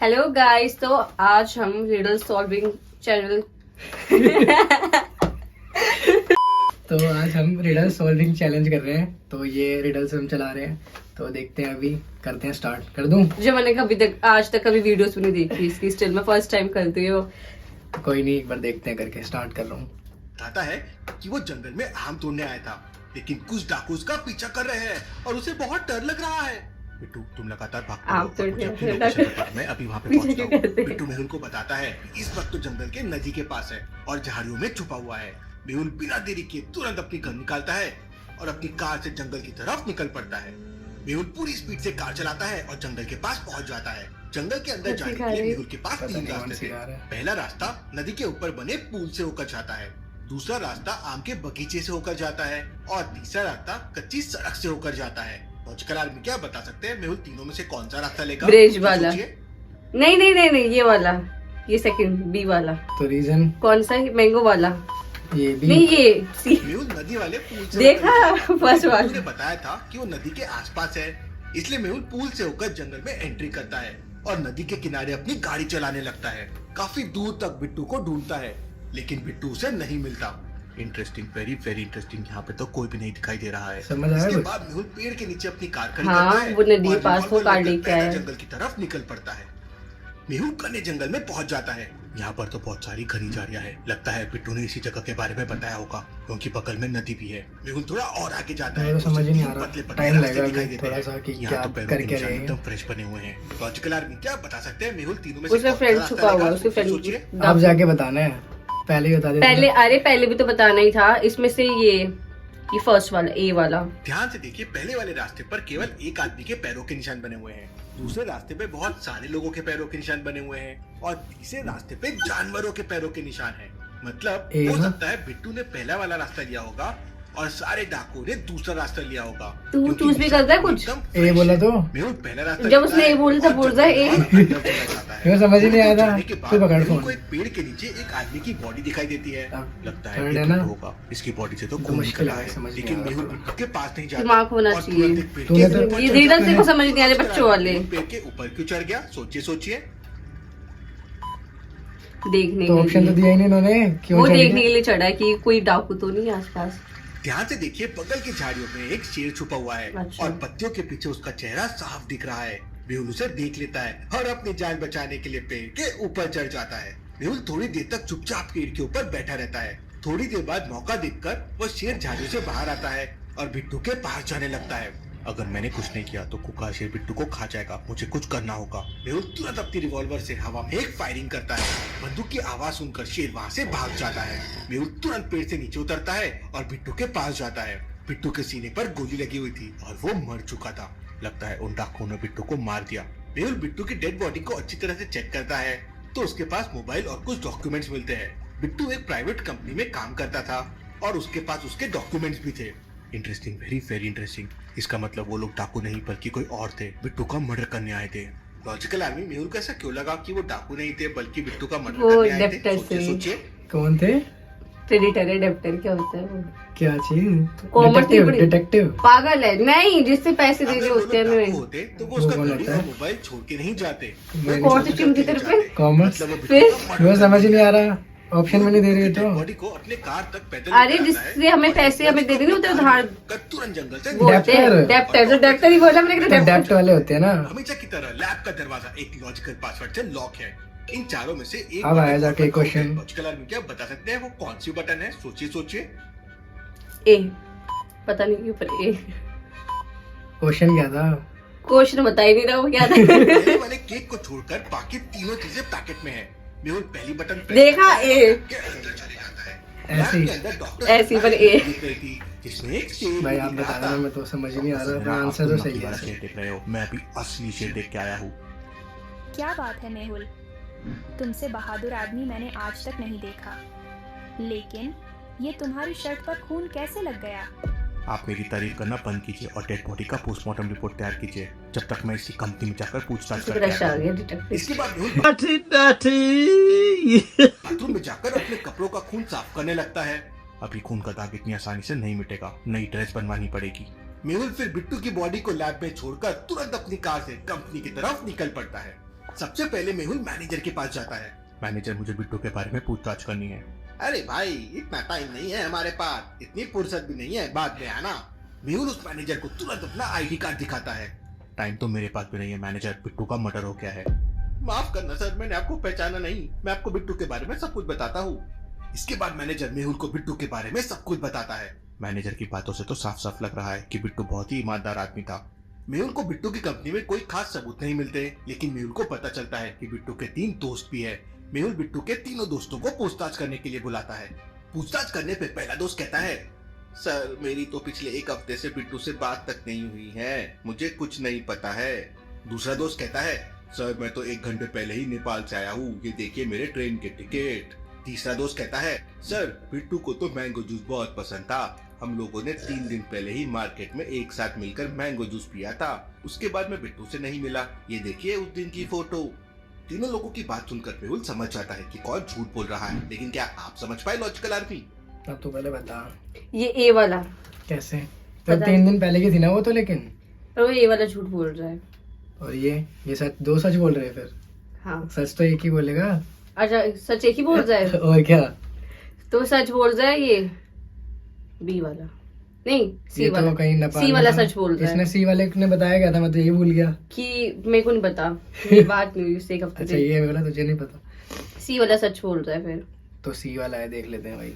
Hello guys, तो आज हम रिडल सॉल्विंग चैनल तो आज हम रिडल सॉल्विंग चैलेंज कर रहे हैं। तो ये रिडल्स हम चला रहे हैं, तो देखते हैं, अभी करते हैं, स्टार्ट कर दूं। जो मैंने कभी तक आज तक कभी वीडियोस भी नहीं देखी इसकी, स्टिल मैं फर्स्ट टाइम करती हूँ। कोई नहीं, एक बार देखते हैं, करके स्टार्ट कर रहा हूँ। बताता है कि वो जंगल में आम तोड़ने आया था, लेकिन कुछ डाकू उसका पीछा कर रहे हैं और उसे बहुत डर लग रहा है। बिट्टू, तुम लगातार भागते आम हो, तोड़ने मुझे अपनी आया लोकेशन था। बता, मैं अभी वहाँ पे पीछे पहुँचता क्यों हूँ। करते हैं? बिट्टू मेहुल को बताता है कि इस वक्त तो जंगल के नदी के पास है और झाड़ियों में छुपा हुआ है। मेहुल बिना देरी किए तुरंत अपनी गन निकालता है और अपनी कार से जंगल की तरफ निकल पड़ता है। मेहुल पूरी स्पीड से कार चलाता है और जंगल के पास पहुँच जाता है। जंगल के अंदर जाने के लिए मेहुल के पास पता 3 नहीं कौन रास्ते सी थे। कार है। पहला रास्ता नदी के ऊपर बने पुल से होकर जाता है, दूसरा रास्ता आम के बगीचे से होकर जाता है और तीसरा रास्ता कच्ची सड़क से होकर जाता है। लॉजिकल आर्मी क्या बता सकते हैं मेहुल तीनों में से कौन सा रास्ता लेगा? ब्रिज वाला। सोचिए। नहीं, ये वाला, ये सेकंड बी वाला। तो रीजन कौन सा है? मैंगो वाला। ये भी नहीं, ये सी। मेहुल नदी वाले पुल से देखा होकर फर्स्ट बिट्टू वाला। ने बताया था कि वो नदी के आसपास है, इसलिए मेहुल पुल से होकर जंगल में एंट्री करता है और नदी के किनारे अपनी गाड़ी चलाने लगता है। काफी दूर तक बिट्टू को ढूंढता है, लेकिन बिट्टू उसे नहीं मिलता। Interesting, very very interesting. यहाँ पे तो कोई भी नहीं दिखाई दे रहा है। समझ आया इसके कुछ? बाद मेहुल पेड़ के नीचे अपनी कार खड़ी हाँ, करता है वो नदी के और पास वो रिवॉल्वर कार लेकर लेके पैदल आया। जंगल की तरफ निकल पड़ता है। मेहुल घने जंगल में पहुंच जाता है। यहाँ पर तो बहुत सारी घनी झाड़ियाँ हैं। लगता है बिट्टू ने इसी जगह के बारे में बताया होगा, क्योंकि बगल में नदी भी है। मेहुल थोड़ा और आगे जाता है। मुझे तो समझ ही नहीं आ रहा, पतले पतले टाइम रास्ते लगेगा दिखाई अभी देते थोड़ा हैं। सा कि यहाँ क्या तो पैरों कर के क्या निशान रहे हैं। एकदम फ्रेश बने हुए हैं। लॉजिकल आर्मी क्या बता सकते हैं मेहुल तीनों में से उसका कौन सा फ्रेंड रास्ता छुपा हुआ लेगा? है, उसके सोचिए। फ्रेंड। आप जाके बताना है, पहले ही बता देते हैं। पहले भी तो बताना ही था। इसमें से ये फर्स्ट वाला, ए वाला। ध्यान से देखिए, पहले वाले रास्ते पर केवल एक आदमी के पैरों के निशान बने हुए हैं, दूसरे रास्ते पे बहुत सारे लोगों के पैरों के निशान बने हुए हैं और तीसरे रास्ते पे जानवरों के पैरों के निशान हैं। मतलब ए हो ना? सकता है बिट्टू ने पहला वाला रास्ता लिया होगा और सारे डाकुओं ने दूसरा रास्ता लिया होगा। तू क्योंकि चूज भी निशान करता है कुछ? एकदम ए fresh बोला है। तो? मेहुल पहला रास्ता जब लेता उसने है ए बोला था, और बोल रहा है ए। जंगल के अंदर चला जाता है। मुझे समझ ही नहीं आया था। जाने के बाद तू पकड़ मेहुल फोन। को एक पेड़ के नीचे एक आदमी की बॉडी दिखाई देती है। लगता है थर्ड ये है ना? बिट्टू होगा। इसकी बॉडी से तो तो खून मुश्किल निकला है, है, समझ नहीं लेकिन आ रहा मेहुल था। बिट्टू के पास नहीं जाता दिमाग होना और चाहिए। तुरंत एक पेड़ तूने के तो- ऊपर ये चढ़ रीजन जाता तेरे को है। समझ नहीं आ रहे, बच्चों वाले। पेड़ के ऊपर क्यों चढ़ गया? सोचिए। देखने तो के ऑप्शन तो लिए। दिया ही नहीं इन्होंने, क्यों वो चढ़ देखने गया? के लिए चढ़ा है कि कोई डाकू तो नहीं आसपास। ध्यान से देखिए, बगल की झाड़ियों में एक शेर छुपा हुआ है अच्छा। और पत्तियों के पीछे उसका चेहरा साफ दिख रहा है। मेहुल उसे देख लेता है और अपनी जान बचाने के लिए पेड़ के ऊपर चढ़ जाता है। मेहुल थोड़ी देर तक चुपचाप पेड़ के ऊपर बैठा रहता है। थोड़ी देर बाद मौका देखकर वो शेर झाड़ियों से बाहर आता है और बिट्टू के पास जाने लगता है। अगर मैंने कुछ नहीं किया तो कुका शेर बिट्टू को खा जाएगा, मुझे कुछ करना होगा। मेहुल तुरंत अपनी रिवॉल्वर से हवा में एक फायरिंग करता है। बंदूक की आवाज सुनकर शेर वहाँ से भाग जाता है। मेहुल तुरंत पेड़ से नीचे उतरता है और बिट्टू के पास जाता है। बिट्टू के सीने पर गोली लगी हुई थी और वो मर चुका था। लगता है उन डाकुओं ने बिट्टू को मार दिया। मेहुल बिट्टू की डेड बॉडी को अच्छी तरह से चेक करता है तो उसके पास मोबाइल और कुछ डॉक्यूमेंट्स मिलते हैं। बिट्टू एक प्राइवेट कंपनी में काम करता था और उसके पास उसके डॉक्यूमेंट्स भी थे। Interesting, very very interesting. इसका मतलब वो लोग डाकू नहीं बल्कि कोई और थे, बिट्टू का मर्डर करने आए थे। लॉजिकल आर्मी, मेहुल को ऐसा क्यों लगा कि वो डाकू नहीं थे बल्कि बिट्टू का मर्डर वो करने आए थे? डेप्टर से। सोचिए। कौन थे? प्रेडिटर है, डेप्टर क्या होता है वो? क्या चीज? Commerce detective? नहीं पढ़ी। डिटेक्टिव? पागल है, नहीं, जिससे पैसे दे अगर रहे वो होते हैं लोग डाकू हमें। होते तो वो वो उसका कौन घड़ी होता और है? मोबाइल छोड़ के नहीं जाते। वो वो कौन सी टीम थी तेरे पे? कॉमर्स? मतलब वो फिर? बिट्टू का मर्डर मुझे समझ ही करने नहीं आ रहा, ऑप्शन में नहीं दे रही तो। बॉडी को अपने कार तक पैदल अरे लेकर आता जिससे है हमें और पैसे हमें दे देने होते हैं उधार। कर तुरंत जंगल से वो होते हैं डेप्टर। डेप्टर, जो डेप्टर ही बोला मैंने, तो डेप्ट वाले होते हैं ना। हमेशा की तरह लैब का दरवाजा एक लॉजिकल पासवर्ड से लॉक है। इन चारों में से एक अब आया जाके क्वेश्चन। लॉजिकल आर्मी क्या बता सकते हैं वो कौन सी बटन है? सोचिए। ए, पता नहीं क्यों, पर ए। क्वेश्चन क्या था? क्वेश्चन बता ही नहीं रहा वो क्या था। पहले वाले केक को छोड़कर बाकी तीनों चीजें पैकेट में है। मेहुल पहली बटन प्रेस देखा, करता है, ए। के अंदर चले जाता है। ऐसे ही। लैब के अंदर डॉक्टर ऐसे ही, पर ए। थी, जिसमें एक शेर भाई भी आप दिख रहा बता था। रहे, मैं तो समझ ही नहीं आ रहा, अपना आप आंसर तो तुम सही नकली वाला है। शेर देख रहे हो, मैं अभी असली शेर देख के आया हूँ। क्या बात है मेहुल, तुमसे बहादुर आदमी मैंने आज तक नहीं देखा। लेकिन ये तुम्हारी शर्ट पर खून कैसे लग गया? आप मेरी तारीफ करना बंद कीजिए और डेड बॉडी का पोस्टमार्टम रिपोर्ट तैयार कीजिए, जब तक मैं इसकी कंपनी में जाकर पूछताछ करके रश आ आता गया हूँ। डिटेक्टिव। इसके बाद मेहुल बाथरूम में जाकर अपने कपड़ों का खून साफ करने लगता है। अभी खून का दाग इतनी आसानी से नहीं मिटेगा, नई ड्रेस बनवानी पड़ेगी। मेहुल फिर बिट्टू की बॉडी को लैब में छोड़कर तुरंत अपनी कार से कंपनी की तरफ निकल पड़ता है। सबसे पहले मेहुल मैनेजर के पास जाता है। मैनेजर, मुझे बिट्टू के बारे में पूछताछ करनी है। अरे भाई, इतना टाइम नहीं है हमारे पास, इतनी फुर्सत भी नहीं है, बाद में आना। मेहुल उस मैनेजर को तुरंत अपना आईडी कार्ड दिखाता है। टाइम तो मेरे पास भी नहीं है मैनेजर, बिट्टू का मर्डर हो गया है। माफ करना सर, मैंने आपको पहचाना नहीं, मैं आपको बिट्टू के बारे में सब कुछ बताता हूँ। इसके बाद मैनेजर मेहुल को बिट्टू के बारे में सब कुछ बताता है। मैनेजर की बातों से तो साफ साफ लग रहा है कि बिट्टू बहुत ही ईमानदार आदमी था। मेहुल को बिट्टू की कंपनी में कोई खास सबूत नहीं मिलते, लेकिन मेहुल को पता चलता है कि बिट्टू के 3 दोस्त भी है। मेहुल बिट्टू के तीनों दोस्तों को पूछताछ करने के लिए बुलाता है। पूछताछ करने पे पहला दोस्त कहता है, सर मेरी तो पिछले 1 हफ्ते से बिट्टू से बात तक नहीं हुई है, मुझे कुछ नहीं पता है। दूसरा दोस्त कहता है, सर मैं तो 1 घंटे पहले ही नेपाल से आया हूँ, ये देखिए मेरे ट्रेन के टिकट। तीसरा दोस्त कहता है, सर बिट्टू को तो मैंगो जूस बहुत पसंद था, हम लोगों ने 3 दिन पहले ही मार्केट में एक साथ मिलकर मैंगो जूस पिया था, उसके बाद मैं बिट्टू से नहीं मिला, ये देखिए उस दिन की फोटो। तीनों लोगों की बात सुनकर मेहुल समझ जाता है कि कौन झूठ बोल रहा है, लेकिन क्या आप समझ पाए लॉजिकल आर्मी? अब तो पहले बता ये ए वाला, कैसे, तो 3 दिन पहले की थी ना वो तो, लेकिन और वो ए वाला झूठ बोल रहा है। और ये सच, 2 सच बोल रहे हैं फिर। हाँ सच तो एक ही बोलेगा। अच्छा, सच एक ही बोल रहा है और क्या, तो सच बोल रहा है ये बी वाला, नहीं सी ये वाला। तो कहीं नेपाल सी में वाला था। सच बोल रहा इसने है सी वाले ने बताया क्या था, मैं तो यही भूल गया। कि मेरे को नहीं पता, ये बात नहीं हुई उससे 1 हफ्ते अच्छा ये वाला तुझे नहीं पता, सी वाला सच बोल रहा है फिर। तो सी वाला है, देख लेते हैं भाई।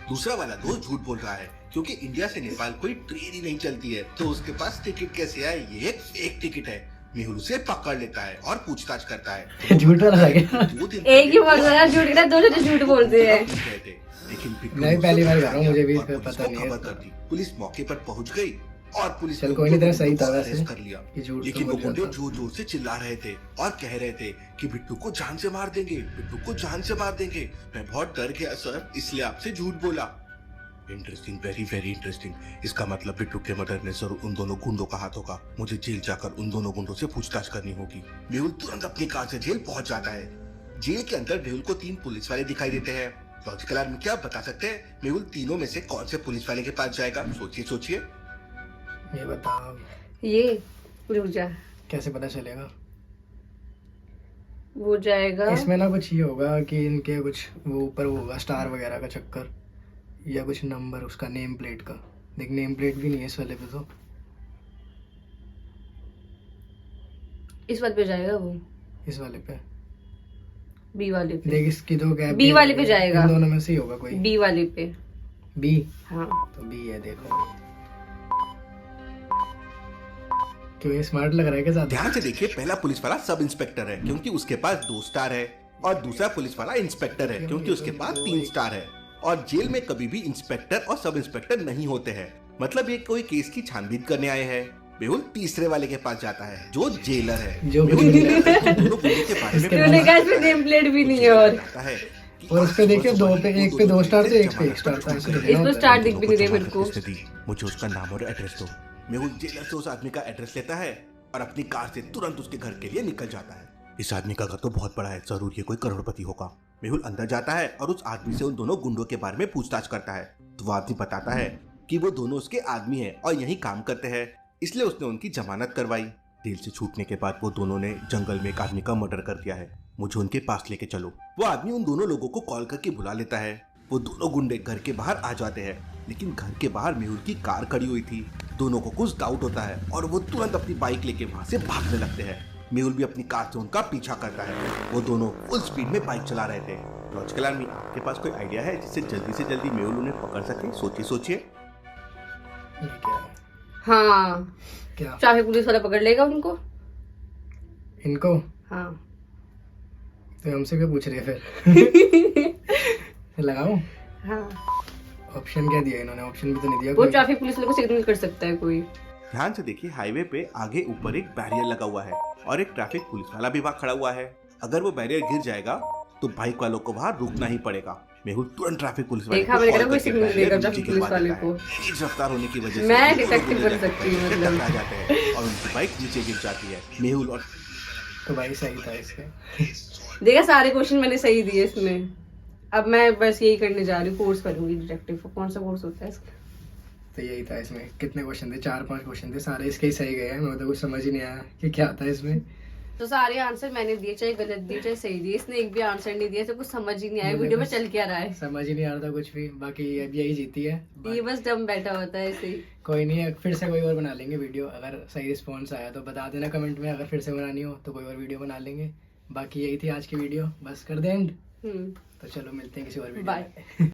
दूसरा वाला दोस्त झूठ बोल रहा है, क्योंकि इंडिया से नेपाल कोई ट्रेन ही नहीं चलती है, तो उसके पास टिकट कैसे आए, ये एक फेक टिकट है। मेहुल उसे पकड़ लेता है और पूछताछ करता है। झूठ वाला था क्या? 2 दिन एक ही बोल रहा है झूठ का, 2 जने झूठ बोलते हैं। लेकिन बिट्टू मैं भी पहली बार कर रहा हूँ, मुझे भी और इसका पुलिस पता को नहीं है। खबर कर दी। पुलिस मौके पर पहुंच गई और पुलिस चल ने कोई नहीं, तेरा उन सही दोनों था को वैसे, अरेस्ट कर लिया। ये झूठ तो लेकिन वो बोल रहा गुंडे था। जोर जोर से चिल्ला रहे थे और कह रहे थे कि बिट्टू को जान से मार देंगे, बिट्टू को जान से मार देंगे। मैं बहुत डर गया सर, इसलिए आपसे झूठ बोला। Interesting, very very interesting. इसका मतलब बिट्टू के मर्डर में जरूर उन दोनों गुंडों का हाथ होगा। मुझे जेल जाकर उन दोनों गुंडों से पूछताछ करनी होगी। मेहुल तुरंत अपनी कार से जेल पहुंच जाता है। जेल के अंदर मेहुल को 3 पुलिस वाले दिखाई देते हैं। लॉजिकल आर्मी, क्या आप बता सकते हैं मेहुल तीनों में से कौन से पुलिस वाले के पास जाएगा? सोचिए सोचिए। ये बता, ये रुक जा, कैसे पता चलेगा? वो जाएगा इसमें ना कुछ ये होगा कि इनके कुछ वो ऊपर वो होगा स्टार वगैरह का चक्कर, या कुछ नंबर उसका, नेम प्लेट का। देख नेम प्लेट भी नहीं है इस वाले पे, तो इस वाले पे जाएगा वो, इस वाले पे बी वाले पे, देख, इसकी तो गैप बी वाले पे जाएगा। इन दोनों में से ही होगा कोई। बी वाले पे, बी, हाँ तो बी है, देखो क्यों ये स्मार्ट लग रहा है क्या ज्यादा? ध्यान से देखिए, पहला पुलिस वाला सब इंस्पेक्टर है क्योंकि उसके पास 2 स्टार है, और दूसरा पुलिस वाला इंस्पेक्टर है क्योंकि उसके पास 3 स्टार है। और जेल में कभी भी इंस्पेक्टर और सब इंस्पेक्टर नहीं होते हैं, मतलब ये कोई केस की छानबीन करने आए हैं। मेहुल तीसरे वाले के पास जाता है जो जेलर है। जो मेहुल दोनों गुंडों के बारे में तूने कहा इसमें नेम प्लेट भी नहीं है, और बताता है कि और उस पे देखिए 2 पे, एक पे 2 स्टार थे, एक पे 1 स्टार था। इस पर स्टार दिख भी नहीं रहे मेरे को। मुझे उसका नाम और एड्रेस दो। मेहुल जेलर से उस आदमी का एड्रेस लेता है और अपनी कार से तुरंत उसके घर के लिए निकल जाता है। इस आदमी का घर तो बहुत बड़ा है, जरूर ये कोई करोड़पति होगा। मेहुल अंदर जाता है और उस आदमी से उन दोनों गुंडों के बारे में पूछताछ करता है, तो वो आदमी बताता है कि वो दोनों उसके आदमी हैं और यहीं काम करते हैं, इसलिए उसने उनकी जमानत करवाई। जेल से छूटने के बाद वो दोनों ने जंगल में एक आदमी का मर्डर कर दिया है, मुझे उनके पास लेके चलो। वो आदमी उन दोनों लोगों को कॉल करके बुला लेता है। वो दोनों गुंडे घर के बाहर आ जाते हैं, लेकिन घर के बाहर मेहुल की कार खड़ी हुई थी। दोनों को कुछ डाउट होता है और वो तुरंत अपनी बाइक लेके वहां से भागने लगते हैं। मेहुल भी अपनी कार से उनका पीछा करता है। वो दोनों फुल स्पीड में बाइक चला रहे थे। लॉजिकल आर्मी, आपके पास कोई आइडिया है जिससे जल्दी से जल्दी मेहुल उन्हें पकड़ सके? सोचिए सोचिए। ये क्या है? हाँ, क्या ट्रैफिक पुलिस वाला पकड़ लेगा उनको। इनको? हाँ तो हमसे क्यों पूछ रहे हैं फिर? लगाऊं? हाँ, ऑप्शन क्या दिया इन्होंने? ऑप्शन भी तो नहीं दिया वो कोई। ट्रैफिक पुलिस वाले को सिग्नल कर सकता है कोई। ध्यान से देखिए, हाईवे पे आगे ऊपर एक बैरियर लगा हुआ है और एक ट्रैफिक पुलिस वाला भी वहाँ खड़ा हुआ है। अगर वो बैरियर गिर जाएगा तो बाइक वालों को वहाँ रुकना ही पड़ेगा। मेहुल तुरंत ट्रैफिक पुलिस वाले देखा, को मैंने कॉल कहा कोई करके सिग्नल बैरियर देगा नीचे ट्रैफिक गिरवा पुलिस वाले देता है। को। तेज रफ्तार होने की वजह से मैं वो डिटेक्टिव दोनों बन सकती हूँ, टकरा मतलब। जाते हैं और उनकी बाइक नीचे गिर जाती है। मेहुल और तो भाई सही था इसका। देखा, सारे क्वेश्चन मैंने सही दिए इसमें। अब मैं बस यही करने जा रही हूँ, कोर्स करूंगी डिटेक्टिव का। कौन सा कोर्स होता है इसका? तो यही था इसमें। कितने क्वेश्चन थे? 4-5 क्वेश्चन थे, सारे इसके ही सही गए हैं। मैं तो कुछ समझ ही नहीं आया कि क्या था इसमें। तो सारे आंसर मैंने दिए, चाहे गलत दिए चाहे सही दिए, इसने एक भी आंसर नहीं दिया, तो कुछ समझ ही नहीं आया मुझे वीडियो में कुछ चल क्या रहा है। समझ ही नहीं आ रहा था कुछ भी। बाकी अब यही जीती है। ये बस दम बैठा होता है ऐसे ही। कोई नहीं है, फिर से कोई और बना लेंगे वीडियो। अगर सही रिस्पॉन्स आया तो बता देना कमेंट में, अगर फिर से बनानी हो तो कोई और वीडियो बना लेंगे। बाकी यही थी आज की वीडियो, बस कर दें एंड। तो चलो मिलते हैं किसी और वीडियो बाय। में।